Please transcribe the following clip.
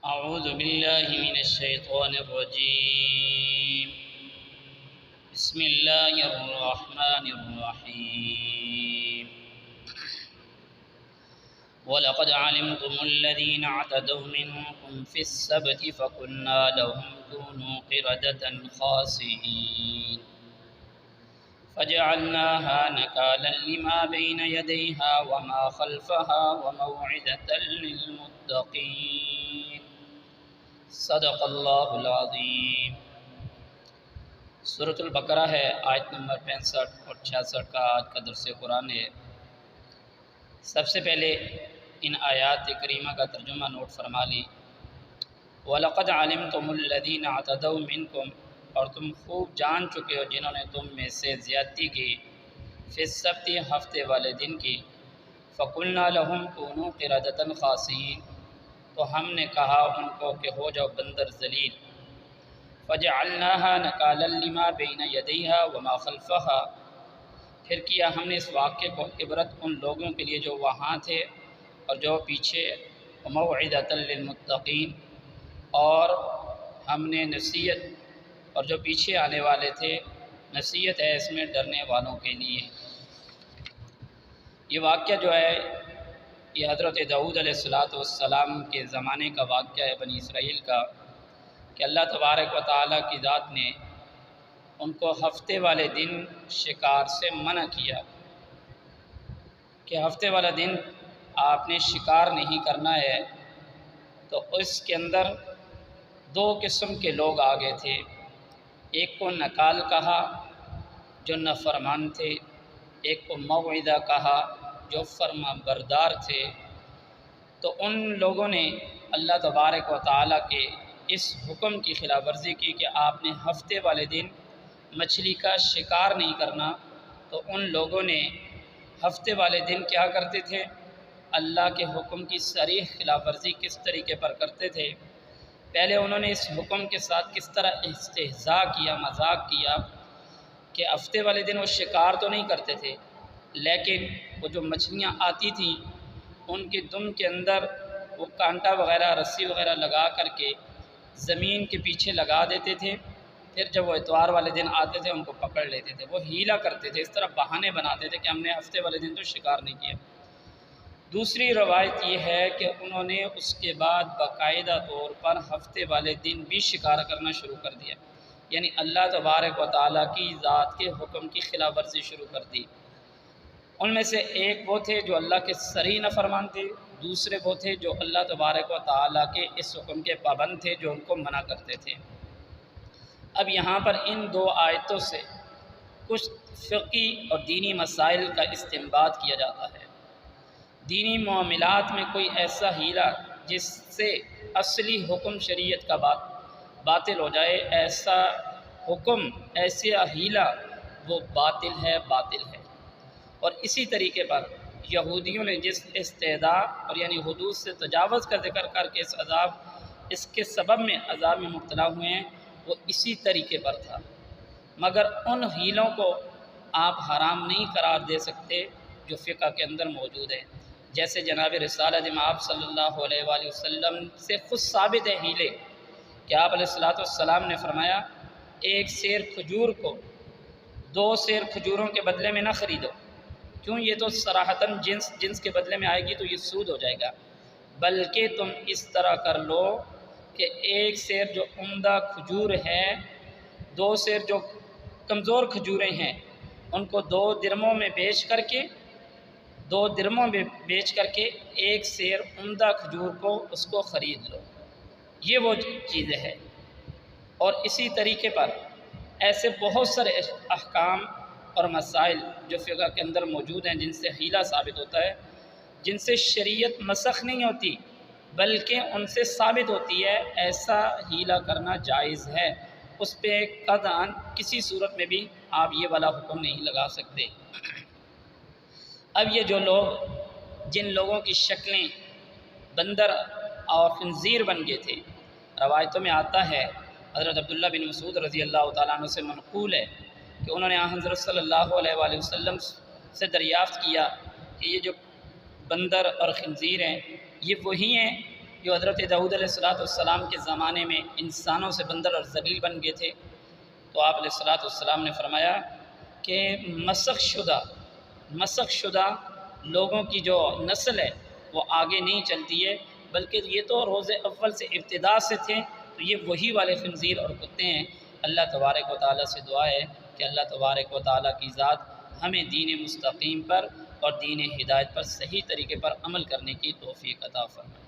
أعوذ بالله من الشيطان الرجيم. بسم الله الرحمن الرحيم. ولقد علمتم الذين اعتدوا منكم في السبت فقلنا لهم كونوا قردة خاسئين فجعلناها نكالا لما بين يديها وما خلفها وموعظة للمتقين. صدق اللہ العظیم. سورۃ البقرہ ہے، آیت نمبر 65 اور 66 کا آج کا درس قرآن ہے. سب سے پہلے ان آیات کریمہ کا ترجمہ نوٹ فرما لی. وَلَقَدْ عَلِمْتُمُ الَّذِينَ اعْتَدَوْا مِنْكُمْ، اور تم خوب جان چکے ہو جنہوں نے تم میں سے زیادتی کی، فی السبت ہفتے والے دن کی. فَقُلْنَا لَهُمْ كُونُوا قِرَدَةً خَاسِئِينَ، تو ہم نے کہا ان کو کہ ہو جاؤ بندر ذلیل. فَجَعَلْنَاهَا نَكَالًا لِمَا بَيْنَ يَدَيْهَا وَمَا خَلْفَهَا، پھر کیا ہم نے اس واقعے کو عبرت ان لوگوں کے لیے جو وہاں تھے اور جو پیچھے. وَمَوْعِظَةً لِلْمُتَّقِينَ، اور ہم نے نصیحت، اور جو پیچھے آنے والے تھے نصیحت ہے اس میں ڈرنے والوں کے لیے. یہ واقعہ جو ہے یہ حضرت داؤد علیہ السلام کے زمانے کا واقعہ ہے، بنی اسرائیل کا، کہ اللہ تبارک و تعالیٰ کی ذات نے ان کو ہفتے والے دن شکار سے منع کیا کہ ہفتے والا دن آپ نے شکار نہیں کرنا ہے. تو اس کے اندر دو قسم کے لوگ آ گئے تھے. ایک کو نکال کہا جو نافرمان تھے، ایک کو موعظہ کہا جو فرما بردار تھے. تو ان لوگوں نے اللہ تبارک و تعالیٰ کے اس حکم کی خلاف ورزی کی کہ آپ نے ہفتے والے دن مچھلی کا شکار نہیں کرنا. تو ان لوگوں نے ہفتے والے دن کیا کرتے تھے؟ اللہ کے حکم کی صریح خلاف ورزی کس طریقے پر کرتے تھے؟ پہلے انہوں نے اس حکم کے ساتھ کس طرح استہزاء کیا، مذاق کیا کہ ہفتے والے دن وہ شکار تو نہیں کرتے تھے، لیکن وہ جو مچھلیاں آتی تھیں ان کے دم کے اندر وہ کانٹا وغیرہ رسی وغیرہ لگا کر کے زمین کے پیچھے لگا دیتے تھے. پھر جب وہ اتوار والے دن آتے تھے ان کو پکڑ لیتے تھے. وہ ہیلا کرتے تھے، اس طرح بہانے بناتے تھے کہ ہم نے ہفتے والے دن تو شکار نہیں کیا. دوسری روایت یہ ہے کہ انہوں نے اس کے بعد باقاعدہ طور پر ہفتے والے دن بھی شکار کرنا شروع کر دیا، یعنی اللہ تبارک و تعالیٰ کی ذات کے حکم کی خلاف ورزی شروع کر دی. ان میں سے ایک وہ تھے جو اللہ کے صریح نافرمان تھے، دوسرے وہ تھے جو اللہ تبارک و تعالیٰ کے اس حکم کے پابند تھے جو ان کو منع کرتے تھے. اب یہاں پر ان دو آیتوں سے کچھ فقہی اور دینی مسائل کا استنباط کیا جاتا ہے. دینی معاملات میں کوئی ایسا ہیلا جس سے اصلی حکم شریعت کا باطل ہو جائے، ایسا حکم، ایسا ہیلا وہ باطل ہے. اور اسی طریقے پر یہودیوں نے جس استہزاء اور یعنی حدود سے تجاوز کا ذکر کر کے اس کے سبب میں عذاب میں مبتلا ہوئے ہیں، وہ اسی طریقے پر تھا. مگر ان ہیلوں کو آپ حرام نہیں قرار دے سکتے جو فقہ کے اندر موجود ہے. جیسے جناب رسالت آپ صلی اللہ علیہ وآلہ وسلم سے خود ثابت ہے ہیلے کہ آپ علیہ السلام نے فرمایا ایک سیر کھجور کو 2 سیر کھجوروں کے بدلے میں نہ خریدو، کیوں؟ یہ تو صراحتاً جنس کے بدلے میں آئے گی تو یہ سود ہو جائے گا، بلکہ تم اس طرح کر لو کہ ایک سیر جو عمدہ کھجور ہے، 2 سیر جو کمزور کھجوریں ہیں ان کو 2 درموں میں بیچ کر کے ایک سیر عمدہ کھجور کو اس کو خرید لو. یہ وہ چیزیں ہیں. اور اسی طریقے پر ایسے بہت سارے احکام اور مسائل جو فقہ کے اندر موجود ہیں جن سے ہیلا ثابت ہوتا ہے، جن سے شریعت مسخ نہیں ہوتی بلکہ ان سے ثابت ہوتی ہے. ایسا ہیلا کرنا جائز ہے، اس پہ قطعاً کسی صورت میں بھی آپ یہ والا حکم نہیں لگا سکتے. اب یہ جو لوگ، جن لوگوں کی شکلیں بندر اور خنزیر بن گئے تھے، روایتوں میں آتا ہے، حضرت عبداللہ بن مسعود رضی اللہ تعالیٰ عنہ سے منقول ہے کہ انہوں نے حضرت صلی اللہ علیہ وآلہ وسلم سے دریافت کیا کہ یہ جو بندر اور خنزیر ہیں یہ وہی ہیں جو حضرت داؤد علیہ السلام کے زمانے میں انسانوں سے بندر اور ذلیل بن گئے تھے، تو آپ علیہ السلام نے فرمایا کہ مسخ شدہ لوگوں کی جو نسل ہے وہ آگے نہیں چلتی ہے، بلکہ یہ تو روز اول سے ابتدا سے تھے، تو یہ وہی والے خنزیر اور کتے ہیں۔ اللہ تبارک و تعالیٰ سے دعا ہے کہ اللہ تبارک و تعالیٰ کی ذات ہمیں دین مستقیم پر اور دین ہدایت پر صحیح طریقے پر عمل کرنے کی توفیق عطا فرمائے۔